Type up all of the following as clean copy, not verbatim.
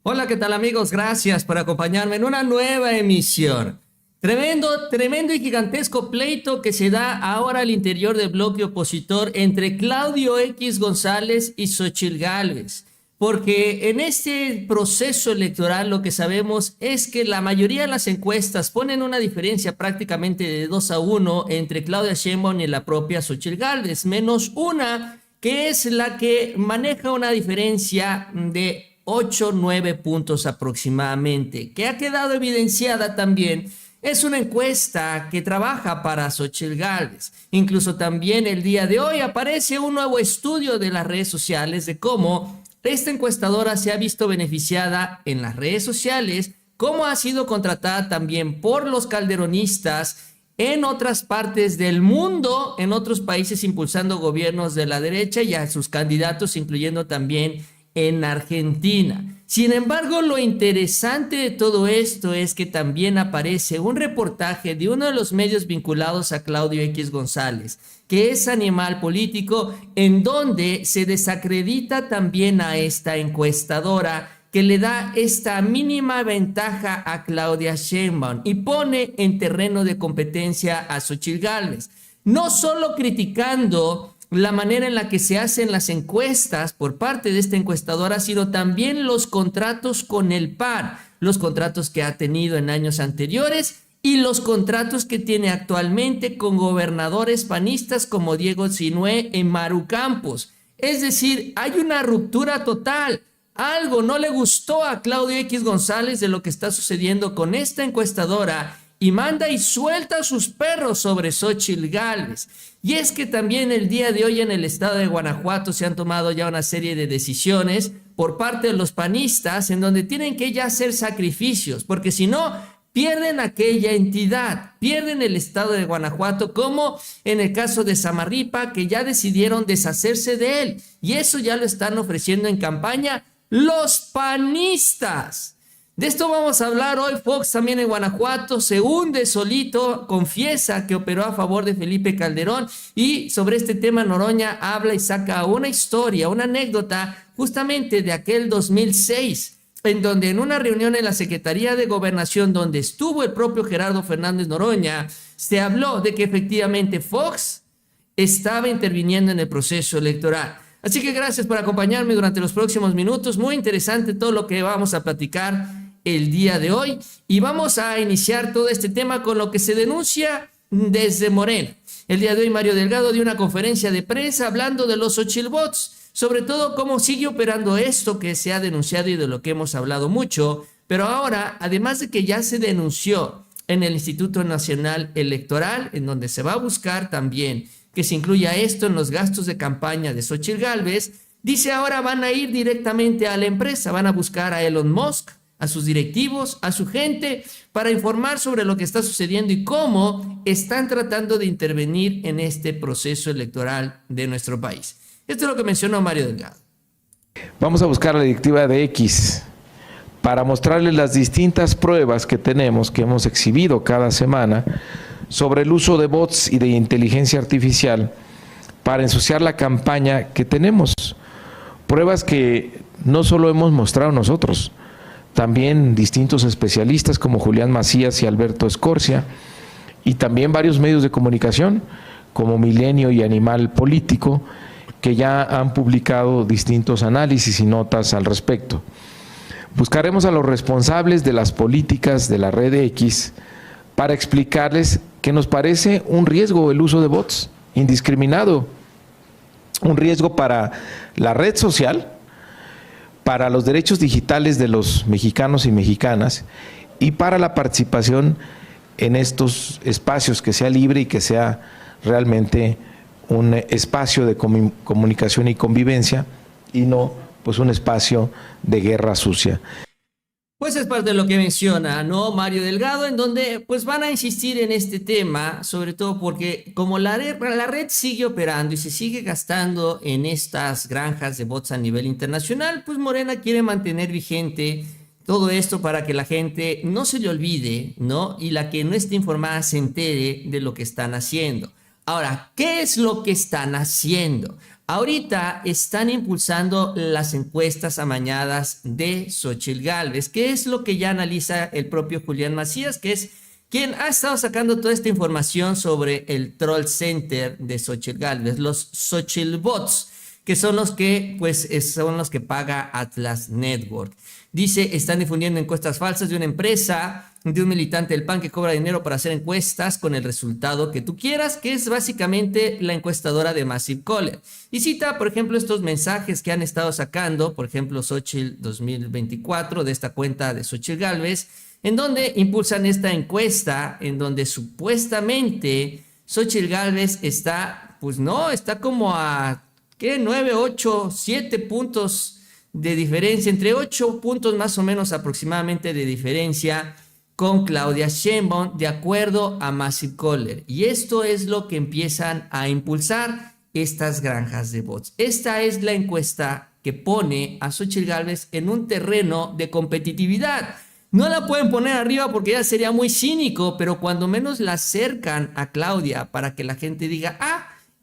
Hola, ¿qué tal amigos? Gracias por acompañarme en una nueva emisión. Tremendo y gigantesco pleito que se da ahora al interior del bloque opositor entre Claudio X González y Xóchitl Gálvez. Porque en este proceso electoral lo que sabemos es que la mayoría de las encuestas ponen una diferencia prácticamente de 2-1 entre Claudia Sheinbaum y la propia Xóchitl Gálvez, menos una que es la que maneja una diferencia de 8-9 puntos aproximadamente, que ha quedado evidenciada también. Es una encuesta que trabaja para Xóchitl Gálvez. Incluso también el día de hoy aparece un nuevo estudio de las redes sociales de cómo esta encuestadora se ha visto beneficiada en las redes sociales, cómo ha sido contratada también por los calderonistas en otras partes del mundo, en otros países impulsando gobiernos de la derecha y a sus candidatos, incluyendo también en Argentina. Sin embargo, lo interesante de todo esto es que también aparece un reportaje de uno de los medios vinculados a Claudio X González, que es Animal Político, en donde se desacredita también a esta encuestadora que le da esta mínima ventaja a Claudia Sheinbaum y pone en terreno de competencia a Xóchitl Gálvez, no solo criticando la manera en la que se hacen las encuestas por parte de esta encuestadora, sino también los contratos con el PAN, los contratos que ha tenido en años anteriores y los contratos que tiene actualmente con gobernadores panistas como Diego Sinue y Maru Campos. Es decir, hay una ruptura total. Algo no le gustó a Claudio X González de lo que está sucediendo con esta encuestadora y manda y suelta a sus perros sobre Xóchitl Gálvez. Y es que también el día de hoy en el estado de Guanajuato se han tomado ya una serie de decisiones por parte de los panistas en donde tienen que ya hacer sacrificios, porque si no, pierden aquella entidad, pierden el estado de Guanajuato, como en el caso de Samarripa, que ya decidieron deshacerse de él. Y eso ya lo están ofreciendo en campaña los panistas. De esto vamos a hablar hoy. Fox también en Guanajuato se hunde solito, confiesa que operó a favor de Felipe Calderón y sobre este tema Noroña habla y saca una historia, una anécdota justamente de aquel 2006, en donde en una reunión en la Secretaría de Gobernación donde estuvo el propio Gerardo Fernández Noroña, se habló de que efectivamente Fox estaba interviniendo en el proceso electoral. Así que gracias por acompañarme durante los próximos minutos. Muy interesante todo lo que vamos a platicar el día de hoy y vamos a iniciar todo este tema con lo que se denuncia desde Morena. El día de hoy Mario Delgado dio una conferencia de prensa hablando de los Xochitl-bots, sobre todo cómo sigue operando esto que se ha denunciado y de lo que hemos hablado mucho, pero ahora, además de que ya se denunció en el Instituto Nacional Electoral, en donde se va a buscar también que se incluya esto en los gastos de campaña de Xóchitl Gálvez, dice ahora van a ir directamente a la empresa, van a buscar a Elon Musk, a sus directivos, a su gente, para informar sobre lo que está sucediendo y cómo están tratando de intervenir en este proceso electoral de nuestro país. Esto es lo que mencionó Mario Delgado. Vamos a buscar la directiva de X para mostrarles las distintas pruebas que tenemos, que hemos exhibido cada semana, sobre el uso de bots y de inteligencia artificial para ensuciar la campaña que tenemos. Pruebas que no solo hemos mostrado nosotros, también distintos especialistas como Julián Macías y Alberto Escorcia, y también varios medios de comunicación como Milenio y Animal Político, que ya han publicado distintos análisis y notas al respecto. Buscaremos a los responsables de las políticas de la red X para explicarles que nos parece un riesgo el uso de bots indiscriminado, un riesgo para la red social, para los derechos digitales de los mexicanos y mexicanas y para la participación en estos espacios, que sea libre y que sea realmente un espacio de comunicación y convivencia y no pues un espacio de guerra sucia. Pues es parte de lo que menciona, ¿no? Mario Delgado, en donde pues van a insistir en este tema, sobre todo porque como la red sigue operando y se sigue gastando en estas granjas de bots a nivel internacional, pues Morena quiere mantener vigente todo esto para que la gente no se le olvide, ¿no? Y la que no esté informada se entere de lo que están haciendo. Ahora, ¿qué es lo que están haciendo? ahorita están impulsando las encuestas amañadas de Xóchitl Gálvez, que es lo que ya analiza el propio Julián Macías, que es quien ha estado sacando toda esta información sobre el troll center de Xóchitl Gálvez, los Xochitl Bots, que son los que, pues, son los que paga Atlas Network. Dice, están difundiendo encuestas falsas de una empresa, de un militante del PAN que cobra dinero para hacer encuestas con el resultado que tú quieras, que es básicamente la encuestadora de Massive Caller. Y cita, por ejemplo, estos mensajes que han estado sacando, por ejemplo, Xóchitl 2024, de esta cuenta de Xóchitl Gálvez, en donde impulsan esta encuesta, en donde supuestamente Xóchitl Gálvez está, pues no, está como a, ¿qué? 9, 8, 7 puntos de diferencia, entre 8 puntos más o menos aproximadamente de diferencia con Claudia Sheinbaum, de acuerdo a Massive Caller. Y esto es lo que empiezan a impulsar estas granjas de bots. Esta es la encuesta que pone a Xóchitl Gálvez en un terreno de competitividad. No la pueden poner arriba porque ya sería muy cínico, pero cuando menos la acercan a Claudia para que la gente diga,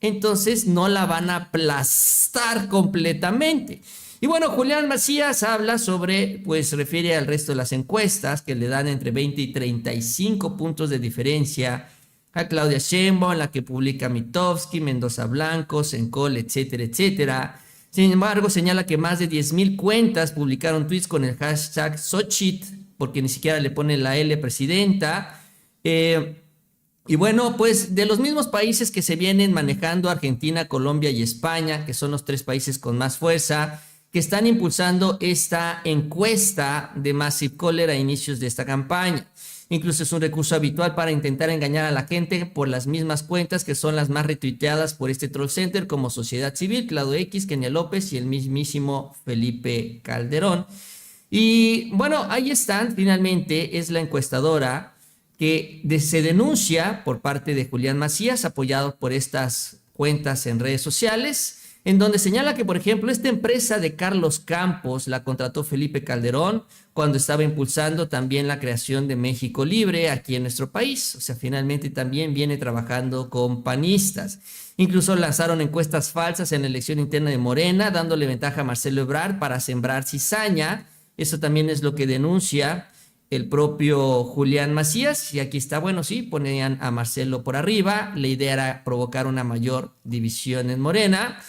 entonces no la van a aplastar completamente. Y bueno, Julián Macías habla sobre, pues refiere al resto de las encuestas que le dan entre 20 y 35 puntos de diferencia a Claudia Sheinbaum, la que publica Mitofsky, Mendoza Blanco, Sencol, etcétera, etcétera. Sin embargo, señala que más de 10,000 cuentas publicaron tweets con el hashtag Xochitl, porque ni siquiera le pone la L presidenta. Y bueno, pues de los mismos países que se vienen manejando, Argentina, Colombia y España, que son los 3 países con más fuerza, que están impulsando esta encuesta de Massive Caller a inicios de esta campaña. Incluso es un recurso habitual para intentar engañar a la gente por las mismas cuentas que son las más retuiteadas por este troll center, como Sociedad Civil, Claudio X, Kenia López y el mismísimo Felipe Calderón. Y bueno, ahí están, finalmente es la encuestadora que se denuncia por parte de Julián Macías, apoyado por estas cuentas en redes sociales, en donde señala que, por ejemplo, esta empresa de Carlos Campos la contrató Felipe Calderón cuando estaba impulsando también la creación de México Libre aquí en nuestro país. O sea, finalmente también viene trabajando con panistas. Incluso lanzaron encuestas falsas en la elección interna de Morena, dándole ventaja a Marcelo Ebrard para sembrar cizaña. Eso también es lo que denuncia el propio Julián Macías. Y aquí está, bueno, sí, ponían a Marcelo por arriba. La idea era provocar una mayor división en Morena.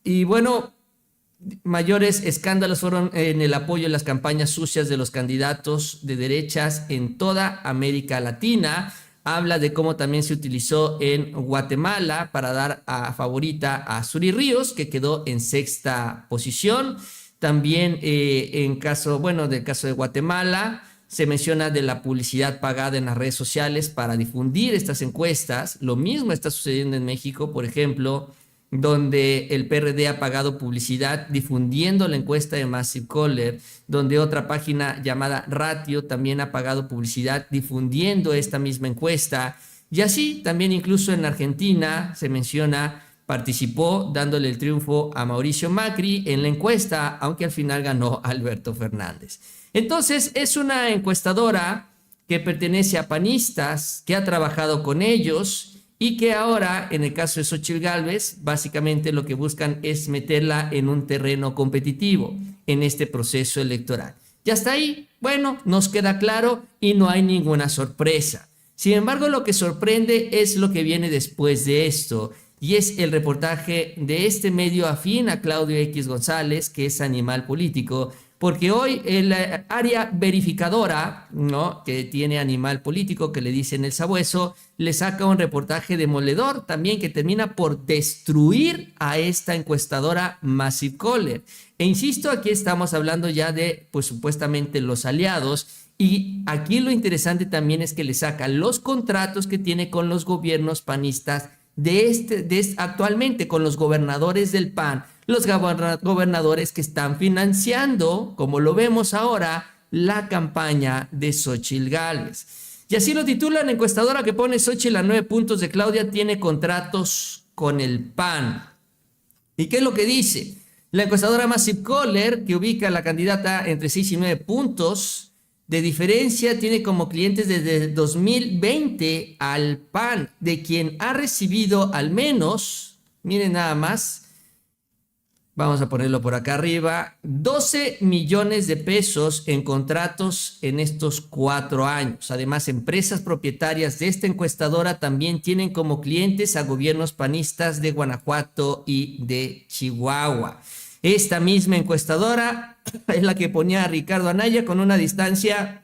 Y bueno, mayores escándalos fueron en el apoyo en las campañas sucias de los candidatos de derechas en toda América Latina. Habla de cómo también se utilizó en Guatemala para dar a favorita a Suri Ríos, que quedó en 6ª posición. También del caso de Guatemala, se menciona de la publicidad pagada en las redes sociales para difundir estas encuestas. Lo mismo está sucediendo en México, por ejemplo, donde el PRD ha pagado publicidad difundiendo la encuesta de Massive Caller, donde otra página llamada Ratio también ha pagado publicidad difundiendo esta misma encuesta. Y así también incluso en Argentina se menciona, participó dándole el triunfo a Mauricio Macri en la encuesta, aunque al final ganó Alberto Fernández. Entonces es una encuestadora que pertenece a panistas, que ha trabajado con ellos y que ahora, en el caso de Xóchitl Gálvez, básicamente lo que buscan es meterla en un terreno competitivo en este proceso electoral. Y hasta ahí, bueno, nos queda claro y no hay ninguna sorpresa. Sin embargo, lo que sorprende es lo que viene después de esto, y es el reportaje de este medio afín a Claudio X González, que es Animal Político, porque hoy el área verificadora, ¿no?, que tiene Animal Político, que le dicen el sabueso, le saca un reportaje demoledor también que termina por destruir a esta encuestadora Massive Caller. E insisto, aquí estamos hablando ya de, pues supuestamente los aliados, y aquí lo interesante también es que le saca los contratos que tiene con los gobiernos panistas actualmente, con los gobernadores del PAN, los gobernadores que están financiando, como lo vemos ahora, la campaña de Xóchitl Gálvez. Y así lo titula la encuestadora que pone: Xóchitl a 9 puntos de Claudia, tiene contratos con el PAN. ¿Y qué es lo que dice? La encuestadora Massive Caller, que ubica a la candidata entre 6 y 9 puntos de diferencia, tiene como clientes desde 2020 al PAN, de quien ha recibido al menos Miren nada más. Vamos a ponerlo por acá arriba. 12 millones de pesos en contratos en estos 4 años. Además, empresas propietarias de esta encuestadora también tienen como clientes a gobiernos panistas de Guanajuato y de Chihuahua. Esta misma encuestadora es la que ponía a Ricardo Anaya con una distancia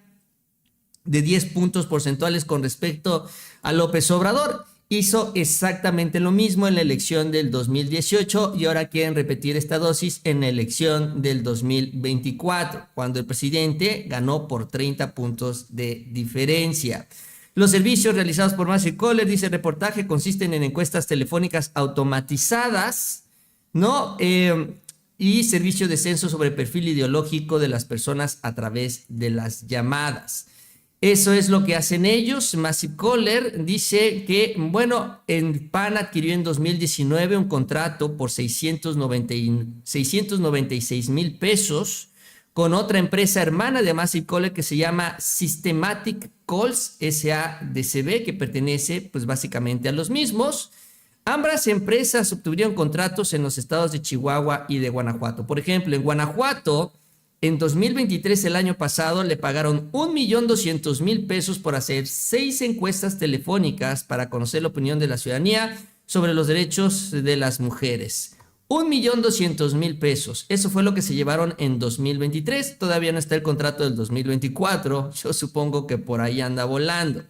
de 10 puntos porcentuales con respecto a López Obrador. Hizo exactamente lo mismo en la elección del 2018 y ahora quieren repetir esta dosis en la elección del 2024, cuando el presidente ganó por 30 puntos de diferencia. Los servicios realizados por Massive Caller, dice el reportaje, consisten en encuestas telefónicas automatizadas, ¿no? Y servicio de censo sobre el perfil ideológico de las personas a través de las llamadas. Eso es lo que hacen ellos. Massive Caller dice que, bueno, el PAN adquirió en 2019 un contrato por 696,000 pesos con otra empresa hermana de Massive Caller que se llama Systematic Calls SADCB, que pertenece pues básicamente a los mismos. Ambas empresas obtuvieron contratos en los estados de Chihuahua y de Guanajuato. Por ejemplo, en Guanajuato, en 2023, el año pasado, le pagaron 1,200,000 pesos por hacer 6 encuestas telefónicas para conocer la opinión de la ciudadanía sobre los derechos de las mujeres. 1,200,000 pesos. Eso fue lo que se llevaron en 2023. Todavía no está el contrato del 2024. Yo supongo que por ahí anda volando.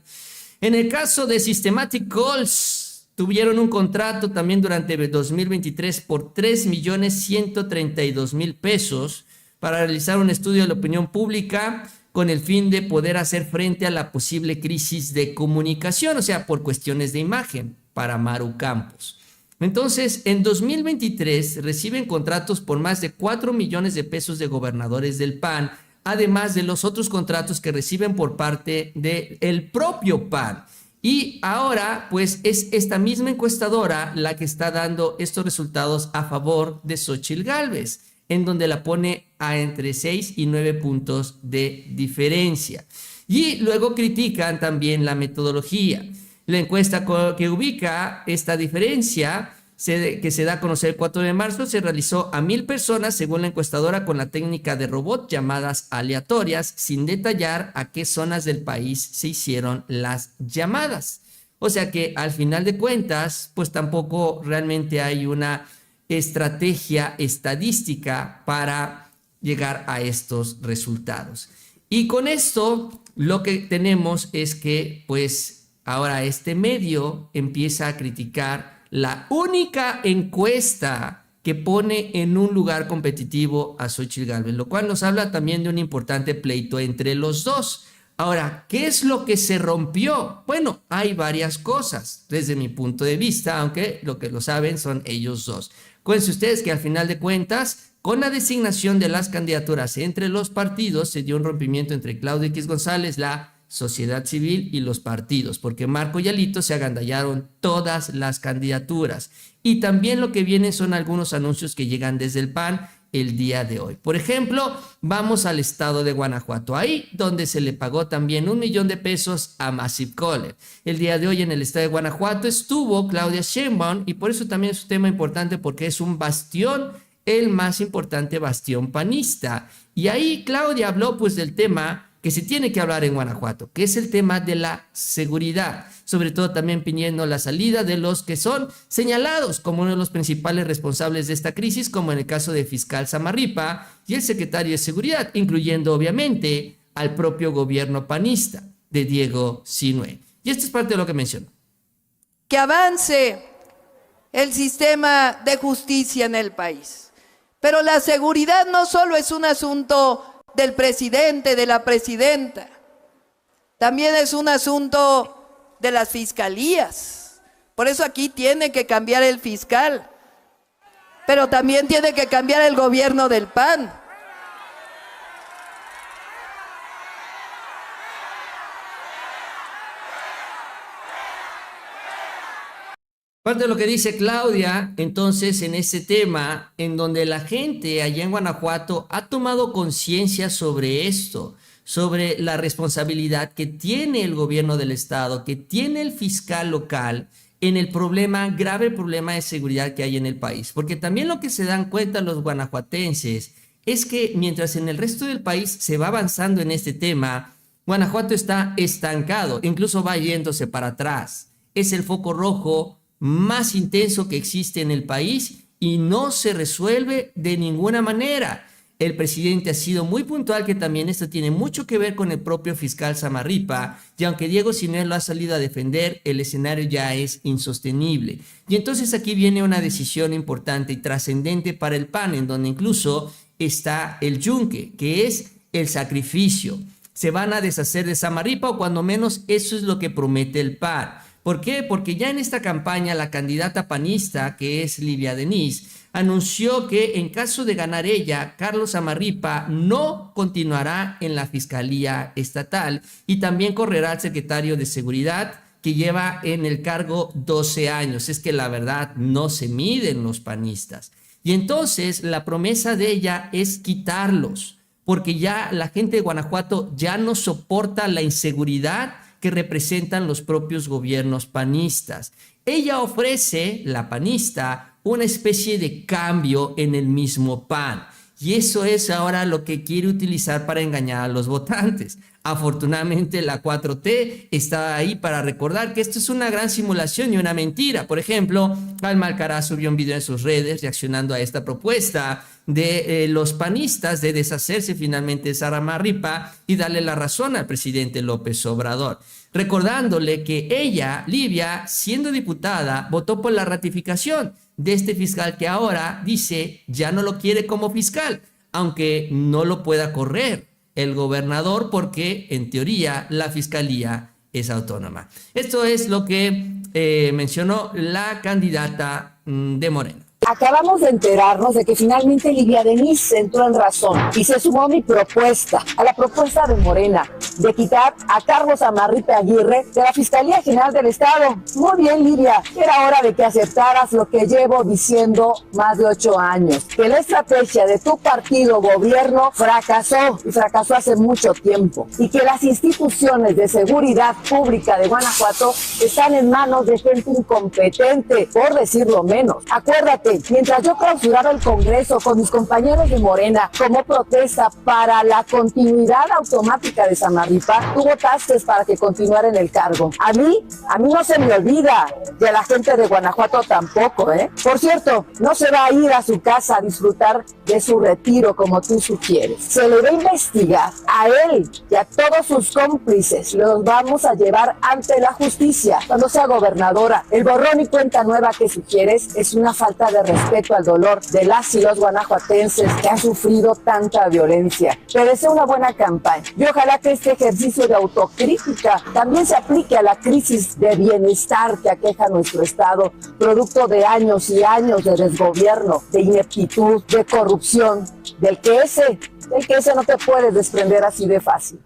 En el caso de Systematic Calls, tuvieron un contrato también durante 2023 por 3,132,000 pesos para realizar un estudio de la opinión pública con el fin de poder hacer frente a la posible crisis de comunicación, o sea, por cuestiones de imagen para Maru Campos. Entonces, en 2023 reciben contratos por más de 4 millones de pesos de gobernadores del PAN, además de los otros contratos que reciben por parte del propio PAN. Y ahora, pues, es esta misma encuestadora la que está dando estos resultados a favor de Xóchitl Gálvez, en donde la pone a entre 6 y 9 puntos de diferencia. Y luego critican también la metodología. La encuesta que ubica esta diferencia, que se da a conocer el 4 de marzo, se realizó a 1,000 personas según la encuestadora con la técnica de robot llamadas aleatorias, sin detallar a qué zonas del país se hicieron las llamadas. O sea que al final de cuentas, pues tampoco realmente hay una estrategia estadística para llegar a estos resultados. Y con esto lo que tenemos es que pues ahora este medio empieza a criticar la única encuesta que pone en un lugar competitivo a Xóchitl Gálvez, lo cual nos habla también de un importante pleito entre los dos. Ahora, ¿qué es lo que se rompió? Bueno, hay varias cosas desde mi punto de vista, aunque lo que lo saben son ellos dos. Acuérdense ustedes que al final de cuentas, con la designación de las candidaturas entre los partidos, se dio un rompimiento entre Claudio X González, la sociedad civil y los partidos, porque Marco y Alito se agandallaron todas las candidaturas. Y también lo que vienen son algunos anuncios que llegan desde el PAN el día de hoy. Por ejemplo, vamos al estado de Guanajuato, ahí donde se le pagó también 1 millón de pesos a Massive Caller. El día de hoy en el estado de Guanajuato estuvo Claudia Sheinbaum y por eso también es un tema importante porque es un bastión, el más importante bastión panista. Y ahí Claudia habló pues del tema que se tiene que hablar en Guanajuato, que es el tema de la seguridad, sobre todo también pidiendo la salida de los que son señalados como uno de los principales responsables de esta crisis, como en el caso de fiscal Samarripa y el secretario de Seguridad, incluyendo obviamente al propio gobierno panista de Diego Sinue. Y esto es parte de lo que menciono. Que avance el sistema de justicia en el país. Pero la seguridad no solo es un asunto del presidente, de la presidenta, también es un asunto de las fiscalías. Por eso aquí tiene que cambiar el fiscal, pero también tiene que cambiar el gobierno del PAN. Parte de lo que dice Claudia, entonces, en ese tema, en donde la gente allá en Guanajuato ha tomado conciencia sobre esto, sobre la responsabilidad que tiene el gobierno del estado, que tiene el fiscal local, en el grave problema de seguridad que hay en el país. Porque también lo que se dan cuenta los guanajuatenses es que mientras en el resto del país se va avanzando en este tema, Guanajuato está estancado, incluso va yéndose para atrás. Es el foco rojo más intenso que existe en el país y no se resuelve de ninguna manera. El presidente ha sido muy puntual que también esto tiene mucho que ver con el propio fiscal Samarripa, y aunque Diego Sinue lo ha salido a defender, el escenario ya es insostenible. Y entonces aquí viene una decisión importante y trascendente para el PAN, en donde incluso está el yunque, que es el sacrificio. Se van a deshacer de Samarripa, o cuando menos eso es lo que promete el PAN. ¿Por qué? Porque ya en esta campaña la candidata panista, que es Livia Denis, anunció que en caso de ganar ella, Carlos Samarripa no continuará en la Fiscalía Estatal y también correrá al secretario de Seguridad, que lleva en el cargo 12 años. Es que la verdad no se miden los panistas. Y entonces la promesa de ella es quitarlos, porque ya la gente de Guanajuato ya no soporta la inseguridad que representan los propios gobiernos panistas. Ella ofrece, la panista, una especie de cambio en el mismo PAN. Y eso es ahora lo que quiere utilizar para engañar a los votantes. Afortunadamente la 4T está ahí para recordar que esto es una gran simulación y una mentira. Por ejemplo, Alma Alcaraz subió un video en sus redes reaccionando a esta propuesta de los panistas de deshacerse finalmente de Samarripa y darle la razón al presidente López Obrador, recordándole que ella, Livia, siendo diputada, votó por la ratificación de este fiscal que ahora dice ya no lo quiere como fiscal, aunque no lo pueda correr el gobernador porque en teoría la fiscalía es autónoma. Esto es lo que mencionó la candidata de Morena. Acabamos de enterarnos de que finalmente Livia Denis entró en razón y se sumó a mi propuesta, a la propuesta de Morena, de quitar a Carlos Samarripa Aguirre de la Fiscalía General del Estado. Muy bien, Livia, era hora de que aceptaras lo que llevo diciendo más de 8 años, que la estrategia de tu partido gobierno fracasó y fracasó hace mucho tiempo, y que las instituciones de seguridad pública de Guanajuato están en manos de gente incompetente, por decirlo menos. Acuérdate, mientras yo clausuraba el Congreso con mis compañeros de Morena como protesta para la continuidad automática de Samarripa, tú votaste para que continuara en el cargo. A mí no se me olvida, y a la gente de Guanajuato tampoco, ¿eh? Por cierto, no se va a ir a su casa a disfrutar de su retiro como tú sugieres. Se le va a investigar a él y a todos sus cómplices. Los vamos a llevar ante la justicia cuando sea gobernadora. El borrón y cuenta nueva que sugieres es una falta de respeto al dolor de las y los guanajuatenses que han sufrido tanta violencia. Te deseo una buena campaña y ojalá que este ejercicio de autocrítica también se aplique a la crisis de bienestar que aqueja nuestro estado, producto de años y años de desgobierno, de ineptitud, de corrupción, del que ese no te puedes desprender así de fácil.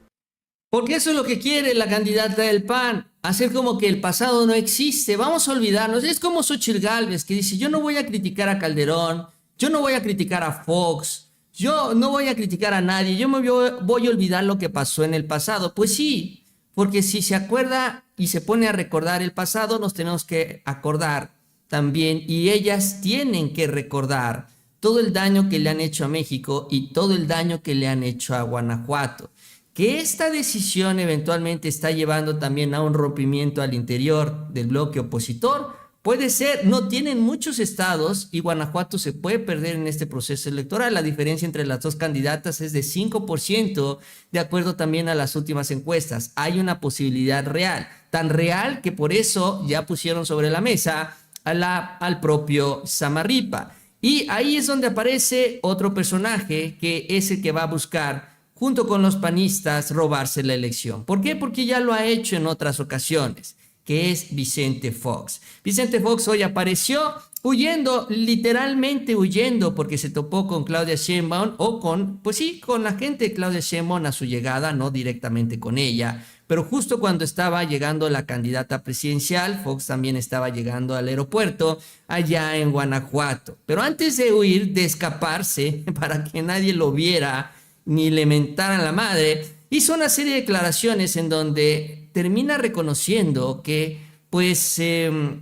Porque eso es lo que quiere la candidata del PAN, hacer como que el pasado no existe. Vamos a olvidarnos. Es como Xóchitl Gálvez, que dice, yo no voy a criticar a Calderón, yo no voy a criticar a Fox, yo no voy a criticar a nadie, yo me voy a olvidar lo que pasó en el pasado. Pues sí, porque si se acuerda y se pone a recordar el pasado, nos tenemos que acordar también, y ellas tienen que recordar todo el daño que le han hecho a México y todo el daño que le han hecho a Guanajuato. Que esta decisión eventualmente está llevando también a un rompimiento al interior del bloque opositor, puede ser. No tienen muchos estados y Guanajuato se puede perder en este proceso electoral. La diferencia entre las dos candidatas es de 5%, de acuerdo también a las últimas encuestas. Hay una posibilidad real, tan real que por eso ya pusieron sobre la mesa al propio Samarripa. Y ahí es donde aparece otro personaje que es el que va a buscar, junto con los panistas, robarse la elección. ¿Por qué? Porque ya lo ha hecho en otras ocasiones, que es Vicente Fox. Vicente Fox hoy apareció huyendo, literalmente huyendo, porque se topó con Claudia Sheinbaum con la gente de Claudia Sheinbaum a su llegada, no directamente con ella, pero justo cuando estaba llegando la candidata presidencial, Fox también estaba llegando al aeropuerto allá en Guanajuato. Pero antes de huir, de escaparse, para que nadie lo viera, ni le mentaran la madre, hizo una serie de declaraciones en donde termina reconociendo que pues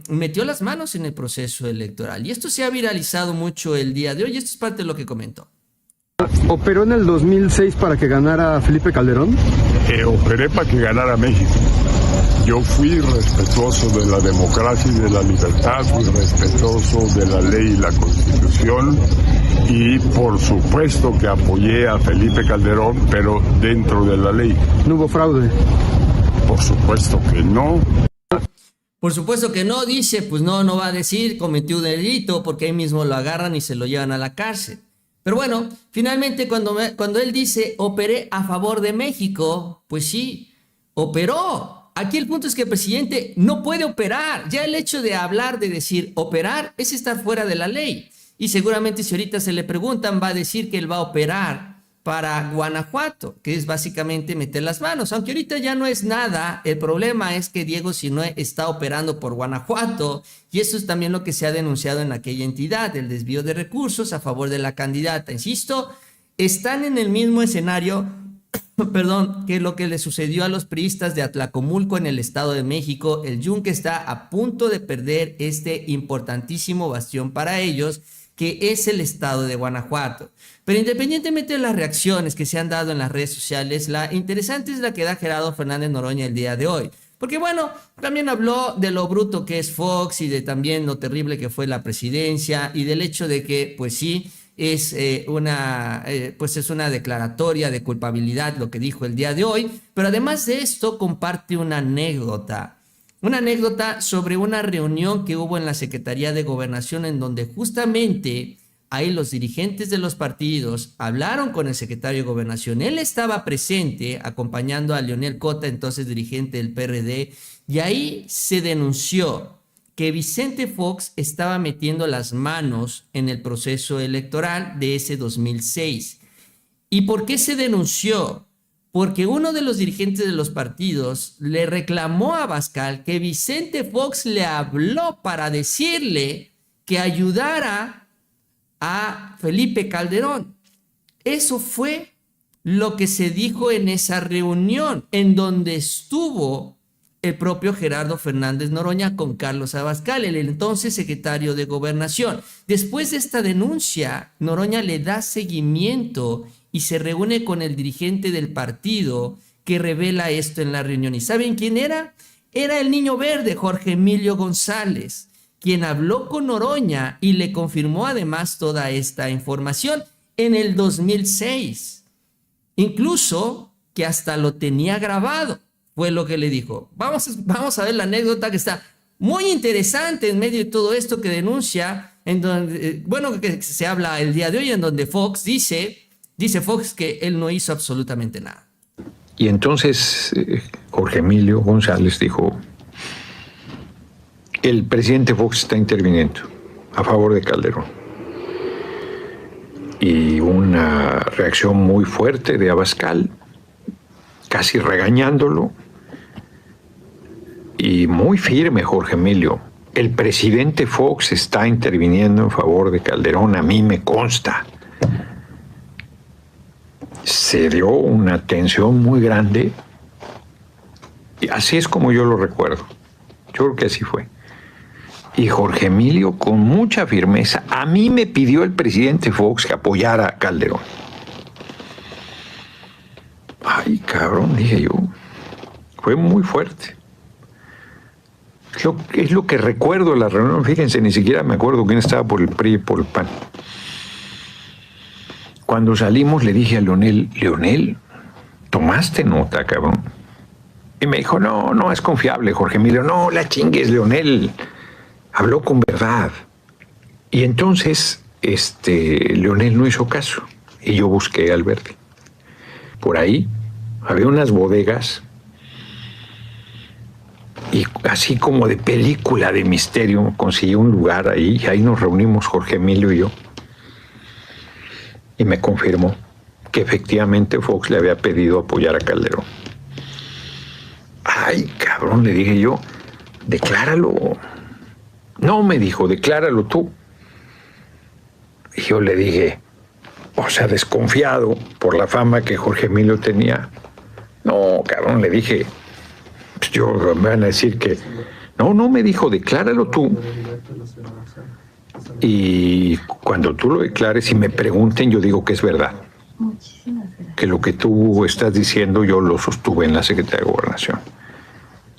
metió las manos en el proceso electoral. Y esto se ha viralizado mucho el día de hoy. Y esto es parte de lo que comentó. ¿Operó en el 2006 para que ganara Felipe Calderón? Operé para que ganara México. Yo fui respetuoso de la democracia y de la libertad, fui respetuoso de la ley y la Constitución, y por supuesto que apoyé a Felipe Calderón, pero dentro de la ley. ¿No hubo fraude? Por supuesto que no. Por supuesto que no, dice, pues no va a decir cometió un delito, porque ahí mismo lo agarran y se lo llevan a la cárcel. Pero bueno, finalmente cuando él dice operé a favor de México, pues sí, operó. Aquí el punto es que el presidente no puede operar. Ya el hecho de hablar, de decir operar, es estar fuera de la ley. Y seguramente si ahorita se le preguntan, va a decir que él va a operar para Guanajuato, que es básicamente meter las manos. Aunque ahorita ya no es nada, el problema es que Diego Sinue está operando por Guanajuato, y eso es también lo que se ha denunciado en aquella entidad, el desvío de recursos a favor de la candidata. Insisto, están en el mismo escenario que lo que le sucedió a los priistas de Atlacomulco en el Estado de México. El Yunque está a punto de perder este importantísimo bastión para ellos, que es el estado de Guanajuato. Pero independientemente de las reacciones que se han dado en las redes sociales, la interesante es la que da Gerardo Fernández Noroña el día de hoy. Porque bueno, también habló de lo bruto que es Fox y de también lo terrible que fue la presidencia y del hecho de que, pues sí, es una declaratoria de culpabilidad lo que dijo el día de hoy. Pero además de esto, comparte una anécdota sobre una reunión que hubo en la Secretaría de Gobernación, en donde justamente ahí los dirigentes de los partidos hablaron con el secretario de Gobernación. Él estaba presente acompañando a Leonel Cota, entonces dirigente del PRD, y ahí se denunció que Vicente Fox estaba metiendo las manos en el proceso electoral de ese 2006. ¿Y por qué se denunció? Porque uno de los dirigentes de los partidos le reclamó a Abascal que Vicente Fox le habló para decirle que ayudara a Felipe Calderón. Eso fue lo que se dijo en esa reunión, en donde estuvo el propio Gerardo Fernández Noroña con Carlos Abascal, el entonces secretario de Gobernación. Después de esta denuncia, Noroña le da seguimiento y se reúne con el dirigente del partido que revela esto en la reunión. ¿Y saben quién era? Era el niño verde, Jorge Emilio González, quien habló con Noroña y le confirmó además toda esta información en el 2006. Incluso que hasta lo tenía grabado, fue lo que le dijo. Vamos a ver la anécdota que está muy interesante en medio de todo esto que denuncia, en donde, que se habla el día de hoy, en donde Fox dice Fox que él no hizo absolutamente nada. Y entonces Jorge Emilio González dijo: el presidente Fox está interviniendo a favor de Calderón. Y una reacción muy fuerte de Abascal, casi regañándolo, y muy firme Jorge Emilio: el presidente Fox está interviniendo en favor de Calderón, a mí me consta. Se dio una tensión muy grande, y así es como yo lo recuerdo. Yo creo que así fue. Y Jorge Emilio, con mucha firmeza, a mí me pidió el presidente Fox que apoyara a Calderón. Ay, cabrón, dije yo. Fue muy fuerte. Es lo que recuerdo de la reunión. Fíjense, ni siquiera me acuerdo quién estaba por el PRI y por el PAN. Cuando salimos le dije a Leonel, ¿tomaste nota, cabrón? Y me dijo, no es confiable, Jorge Emilio. No, la chingues, Leonel. Habló con verdad. Y entonces, Leonel no hizo caso. Y yo busqué al Verde. Por ahí había unas bodegas. Y así como de película de misterio, conseguí un lugar ahí. Y ahí nos reunimos Jorge Emilio y yo. Y me confirmó que efectivamente Fox le había pedido apoyar a Calderón. Ay, cabrón, le dije yo, decláralo. No, me dijo, decláralo tú. Y yo le dije, desconfiado por la fama que Jorge Emilio tenía. No, cabrón, le dije, pues me van a decir que No, me dijo, decláralo tú. Y cuando tú lo declares y me pregunten, yo digo que es verdad. Que lo que tú estás diciendo yo lo sostuve en la Secretaría de Gobernación.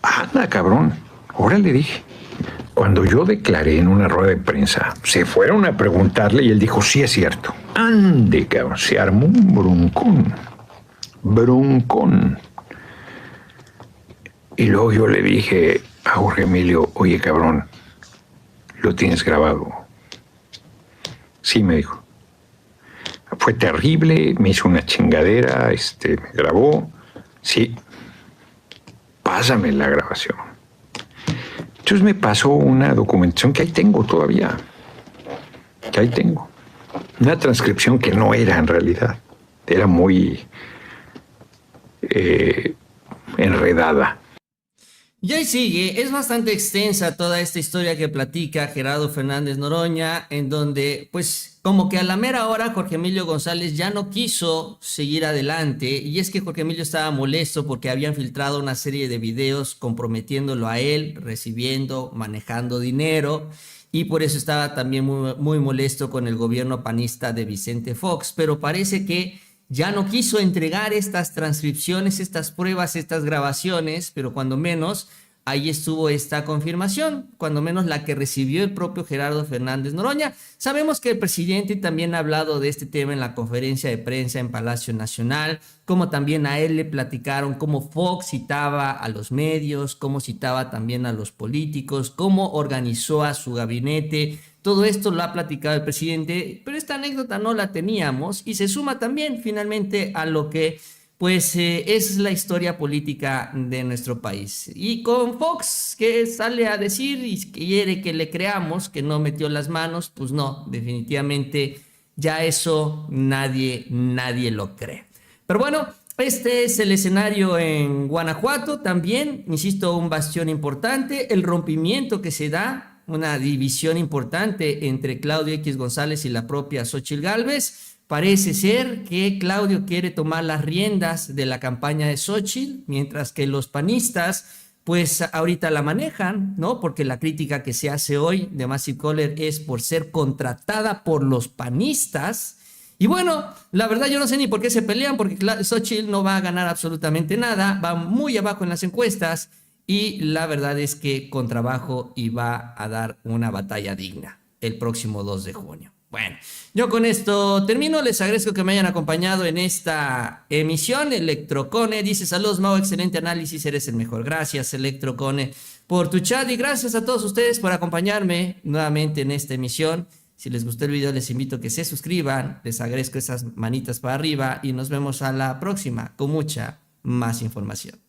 Anda, cabrón. Ahora le dije. Cuando yo declaré en una rueda de prensa, se fueron a preguntarle y él dijo, sí es cierto. Ande, cabrón. Se armó un broncón. Broncón. Y luego yo le dije a Jorge Emilio, oye, cabrón, ¿lo tienes grabado? Sí, me dijo. Fue terrible, me hizo una chingadera, me grabó. Sí, pásame la grabación. Entonces me pasó una documentación que ahí tengo todavía. Que ahí tengo. Una transcripción que no era en realidad. Era muy enredada. Y ahí sigue, es bastante extensa toda esta historia que platica Gerardo Fernández Noroña, en donde pues como que a la mera hora Jorge Emilio González ya no quiso seguir adelante, y es que Jorge Emilio estaba molesto porque habían filtrado una serie de videos comprometiéndolo a él, recibiendo, manejando dinero, y por eso estaba también muy molesto con el gobierno panista de Vicente Fox, pero parece que ya no quiso entregar estas transcripciones, estas pruebas, estas grabaciones, pero cuando menos ahí estuvo esta confirmación, cuando menos la que recibió el propio Gerardo Fernández Noroña. Sabemos que el presidente también ha hablado de este tema en la conferencia de prensa en Palacio Nacional, como también a él le platicaron cómo Fox citaba a los medios, cómo citaba también a los políticos, cómo organizó a su gabinete. Todo esto lo ha platicado el presidente, pero esta anécdota no la teníamos y se suma también finalmente a lo que pues es la historia política de nuestro país. Y con Fox, que sale a decir y quiere que le creamos que no metió las manos, pues no, definitivamente ya eso nadie lo cree. Pero bueno, este es el escenario en Guanajuato también, insisto, un bastión importante, el rompimiento que se da, una división importante entre Claudio X González y la propia Xóchitl Gálvez. Parece ser que Claudio quiere tomar las riendas de la campaña de Xóchitl, mientras que los panistas pues ahorita la manejan, ¿no? Porque la crítica que se hace hoy de Massive Caller es por ser contratada por los panistas. Y bueno, la verdad yo no sé ni por qué se pelean, porque Xóchitl no va a ganar absolutamente nada, va muy abajo en las encuestas y la verdad es que con trabajo y va a dar una batalla digna el próximo 2 de junio. Bueno, yo con esto termino. Les agradezco que me hayan acompañado en esta emisión. Electrocone dice: saludos, Mau, excelente análisis, eres el mejor. Gracias, Electrocone, por tu chat, y gracias a todos ustedes por acompañarme nuevamente en esta emisión. Si les gustó el video, les invito a que se suscriban, les agradezco esas manitas para arriba y nos vemos a la próxima con mucha más información.